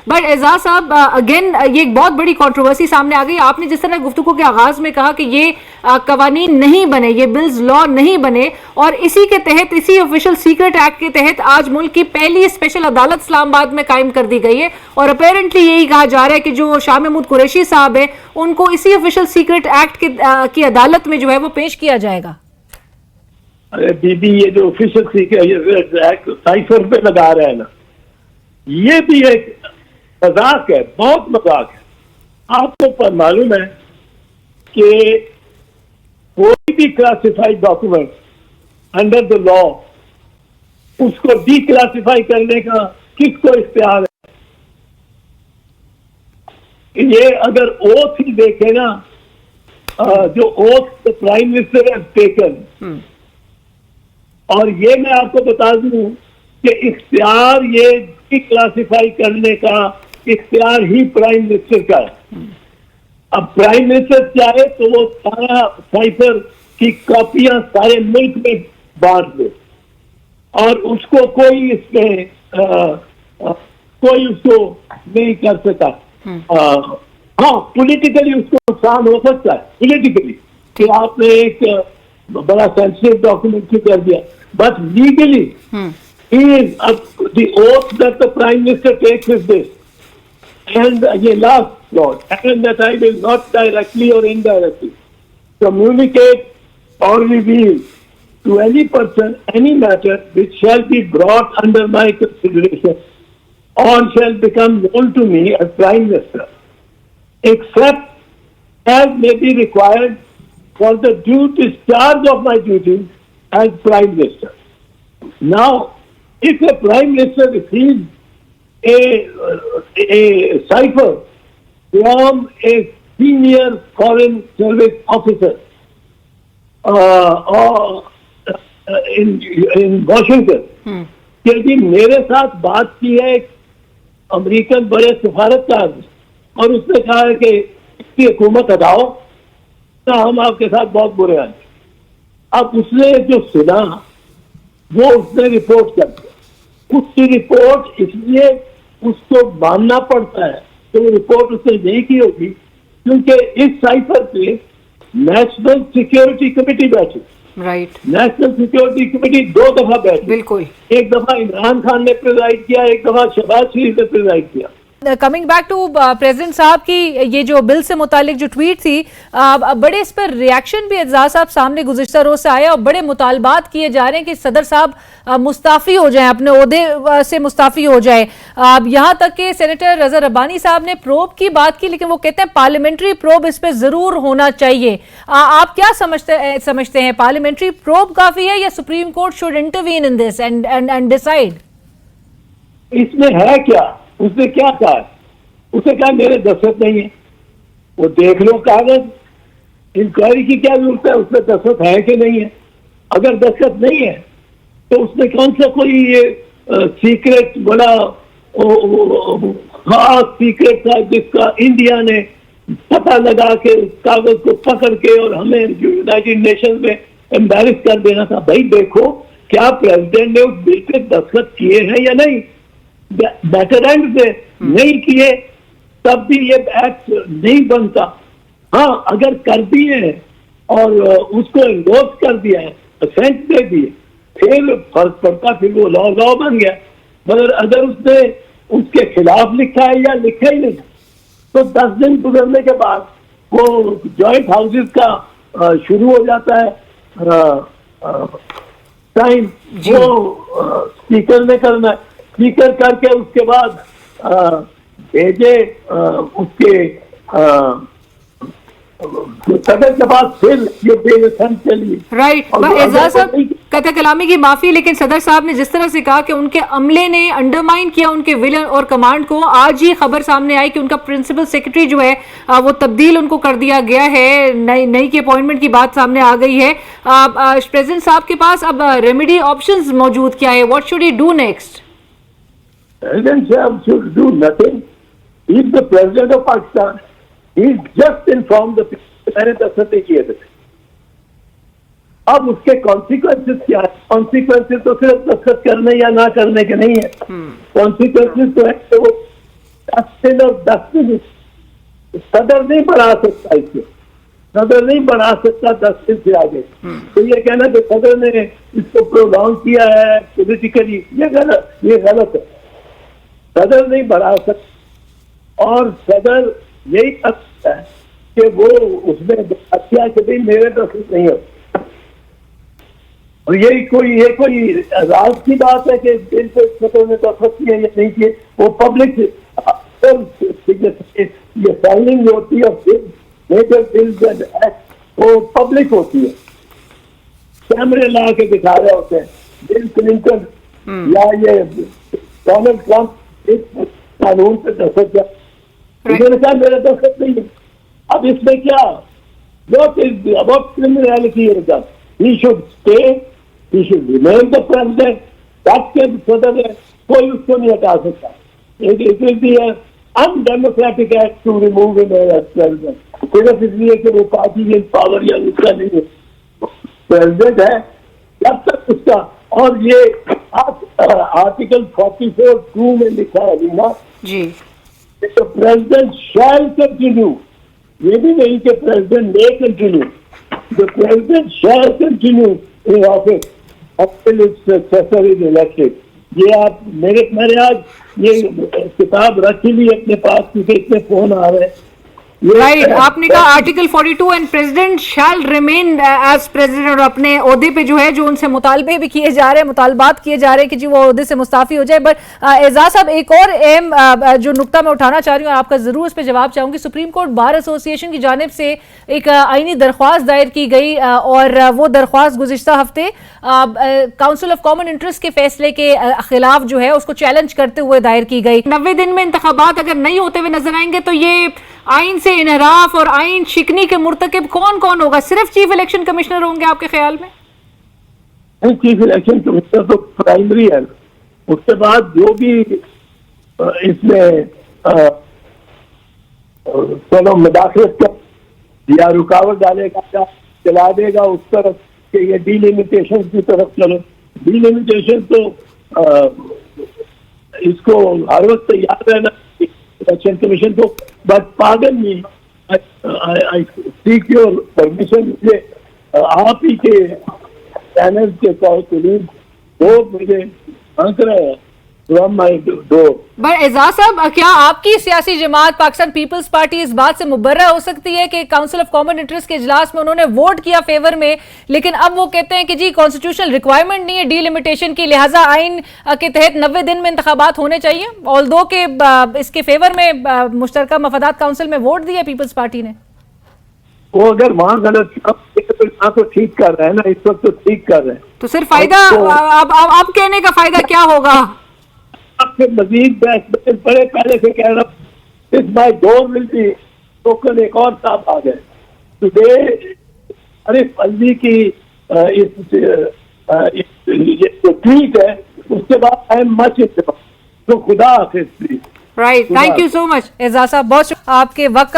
But Ejaz साहब, again ये एक बहुत बड़ी कंट्रोवर्सी सामने आ गई। आपने जिस तरह गुफ्तगू के आगाज में कहा कि ये कवानीन नहीं बने, ये बिल्स लॉ नहीं बने, और इसी के तहत, इसी ऑफिशियल सीक्रेट एक्ट के तहत आज मुल्क की पहली स्पेशल अदालत इस्लामाबाद में कायम कर दी गई है, और अपेरेंटली यही कहा जा रहा है कि जो शाह महमूद कुरैशी साहब है उनको इसी ऑफिशियल सीक्रेट एक्ट की अदालत में जो है वो पेश किया जाएगा। अरे दीदी, ये जो ऑफिशियल सीक्रेट एक्ट साइफर पे लगा रहे हैं ना, ये भी एक मजाक है, बहुत मजाक है। आपको मालूम है कि कोई भी classified document under the law, उसको डीक्लासिफाई करने का किसको इख्तियार है? ये अगर ओथ ही देखे ना, जो oath prime minister has taken, और ये मैं आपको बता दूं कि इख्तियार ये डीक्लासिफाई करने का इख्तियार ही प्राइम मिनिस्टर का है। अब प्राइम मिनिस्टर चाहे तो वो सारा साइफर की कॉपियां सारे मुल्क में बांट दे, और उसको कोई इसमें कोई उसको नहीं कर सकता। हाँ, पॉलिटिकली उसको नुकसान हो सकता है, पॉलिटिकली कि आपने एक बड़ा सेंसिटिव डॉक्यूमेंट कर दिया, but legally the oath that the Prime Minister takes is this, and ये last clause, and that I will not directly or indirectly communicate or reveal to any person any matter which shall be brought under my consideration or shall become known to me as Prime Minister, except as may be required for the due discharge of my duties as Prime Minister. Now, if a Prime Minister receives a cipher from a senior foreign service officer or in Washington, कि मेरे साथ बात की है एक American बड़े सफारतकार, और उसने कहा है कि इसकी हुकूमत हटाओ तो हम आपके साथ बहुत बुरे हैं। अब उसने जो सुना वो उसने रिपोर्ट कर दिया। उसकी रिपोर्ट इसलिए उसको मानना पड़ता है कि वो रिपोर्ट उसने नहीं की होगी, क्योंकि इस साइफर पे नेशनल सिक्योरिटी कमेटी बैठी। राइट। नेशनल सिक्योरिटी कमेटी 2 दफा बैठी। बिल्कुल। एक दफा इमरान खान ने प्रिजाइड किया, एक दफा शहबाज शरीफ ने प्रिजाइड किया। कमिंग बैक टू प्रेसिडेंट साहब की ये जो बिल से मुतालिक जो ट्वीट थी, बड़े इस पर रिएक्शन भी एजाज साहब सामने गुज़िश्ता रोज से आया, और बड़े मुतालबात किए जा रहे हैं कि सदर साहब मुस्ताफ़ी हो जाएं, अपने ओहदे से मुस्ताफ़ी हो जाएं। यहाँ तक कि सेनेटर रज़ा रब्बानी साहब ने प्रोब की बात की, लेकिन वो कहते हैं पार्लियामेंट्री प्रोब इस पर जरूर होना चाहिए। आप क्या समझते हैं, पार्लियामेंट्री प्रोब काफी है या supreme court should intervene in this and decide? इसमें है क्या? उसने क्या कहा? उसने कहा मेरे दस्तखत नहीं है। वो देख लो कागज, इंक्वायरी की क्या जरूरत है? उसमें दस्तखत है कि नहीं है? अगर दस्तखत नहीं है तो उसने कौन सा कोई ये सीक्रेट बड़ा खास सीक्रेट था जिसका इंडिया ने पता लगा के उस कागज को पकड़ के और हमें यूनाइटेड नेशन में एम्बैरस कर देना था? भाई देखो, क्या प्रेसिडेंट ने उस बिल पे दस्तखत किए हैं या नहीं? बेटर एंड से नहीं किए तब भी ये एक्ट नहीं बनता। हाँ, अगर कर दिए और उसको एंडोर्स कर दिया है, असेंट दे दिए, फिर फर्क पड़ता, फिर वो लॉ बन गया। मगर अगर उसने उसके खिलाफ लिखा है या लिखा ही नहीं, तो 10 दिन गुजरने के बाद वो जॉइंट हाउसेस का शुरू हो जाता है टाइम, वो स्पीकर ने करना है, स्पीकर करके उसके बाद भेजे उसके सदर के बाद फिर ये बेसन चली। राइट। एजाज साहब, कथा कलामी की माफी, लेकिन सदर साहब ने जिस तरह से कहा कि उनके अमले ने अंडरमाइन किया उनके विलन और कमांड को, आज ही खबर सामने आई कि उनका प्रिंसिपल सेक्रेटरी जो है वो तब्दील उनको कर दिया गया है, नई की अपॉइंटमेंट की बात सामने आ गई है। प्रेसिडेंट साहब के पास अब रेमेडी ऑप्शंस मौजूद क्या है? What should he do next? President Shah should do nothing. He is the president of Pakistan. He just informed the people मैंने दस्तखत किए थे। अब उसके कॉन्सिक्वेंसेस क्या है? कॉन्सिक्वेंसेस तो सिर्फ दस्तखत करने या ना करने के नहीं है। कॉन्सिक्वेंसेस तो है कि वो 10 दिन और 10 दिन सदर नहीं बढ़ा सकता, इसे सदर नहीं बढ़ा सकता 10 दिन से आगे। तो ये कहना कि सदर ने इसको प्रोलॉन्ग किया है पॉलिटिकली, ये गलत है। सदर नहीं बढ़ा सकता, और सदर यही कर सकता है कि वो उसमें हत्या के भी मेरे दस्तखत नहीं होता। और ये कोई राज की बात है कि बिल पे सदर ने दस्तखत किए या नहीं किए, वो पब्लिक ये फाइलिंग होती है मेजर बिल्स एंड एक्ट वो पब्लिक होती है, कैमरे ला के दिखा रहे होते हैं। बिल क्लिंटन या ये डोनाल्ड ट्रंप इस कानून पे दस्तखत किया, उन्होंने कहा मेरा दस्तखत नहीं है। अब इसमें क्या what is about criminality is that he should stay, he should remain the president, that's के सदर है, कोई उसको नहीं हटा सकता। It will be an undemocratic act to remove him as president, सिर्फ इसलिए कि वो पार्टी इन पावर या उसका नहीं है, प्रेसिडेंट है जब तक उसका। और ये आर्टिकल 44(2) में लिखा है रीना जी, तो प्रेसिडेंट शैल कंटिन्यू, ये भी नहीं कि president may continue, the president shall continue in office until its successor is elected। ये आप मैंने आज ये किताब रखी ली अपने पास क्योंकि इतने फोन आ रहे हैं। राइट, आपने कहा article 42 and president shall remain as president, और अपने ओहदे पे जो है जो उनसे मुतालबे भी किए जा रहे हैं, मुतालबात किए जा रहे हैं कि जी वो ओहदे से मुस्ताफी हो जाए। बट एजाज साहब, एक और अहम जो नुक्ता मैं उठाना चाह रही हूँ, आपका जरूर इस पे जवाब चाहूंगी। सुप्रीम कोर्ट बार एसोसिएशन की जानिब से एक आईनी दरख्वास्त दायर की गई और वो दरख्वास्त गुज़िश्ता हफ्ते काउंसिल ऑफ कॉमन इंटरेस्ट के फैसले के खिलाफ जो है उसको चैलेंज करते हुए दायर की गई। 90 दिन में इंतखाबात अगर नहीं होते हुए नजर आएंगे तो ये आइन से इनहराफ और आइन शिकनी के मुर्तकिब कौन कौन होगा? सिर्फ चीफ इलेक्शन कमिश्नर होंगे आपके ख्याल में? चीफ इलेक्शन कमिश्नर तो प्राइमरी है, उसके बाद जो भी इसमें चलो मुदाखलत कर या रुकावट डालेगा या चला देगा उस तरफ कि ये डीलिमिटेशन की तरफ चलो। डीलिमिटेशन तो इसको हर वक्त याद रहना इलेक्शन कमीशन को। But pardon me, I seek your permission, मुझे आप ही के चैनल के कॉलीग वो मुझे हंस रहे हैं from my door. But Ejaz sahab, क्या आपकी सियासी जमात पाकिस्तान पीपल्स पार्टी इस बात से मुबर्रा हो सकती है कि काउंसिल ऑफ कॉमन इंटरेस्ट के इजलास में उन्होंने वोट किया फेवर में, लेकिन अब वो कहते हैं कि जी कॉन्स्टिट्यूशनल रिक्वायरमेंट नहीं है डीलिमिटेशन की, लिहाजा आइन के तहत 90 दिन में इंतखाबात होने चाहिए, ऑल्दो के इसके फेवर में मुश्तरका मफादात काउंसिल में वोट दिया पीपल्स पार्टी ने? वो अगर वहां गलत तो ठीक कर रहे हैं ना, इस वक्त तो ठीक कर रहे हैं, तो सिर्फ फायदा अब कहने का फायदा क्या होगा? आपसे मजीद बहस बड़े पहले से कह रहा इस my door will be token. एक और साहब आ गए टुडे, अरे फल्दी की जो ट्वीट है उसके बाद आई एम मच तो खुदा हाफिज। Right, thank you so much Aijaz साहब, बहुत आपके वक्त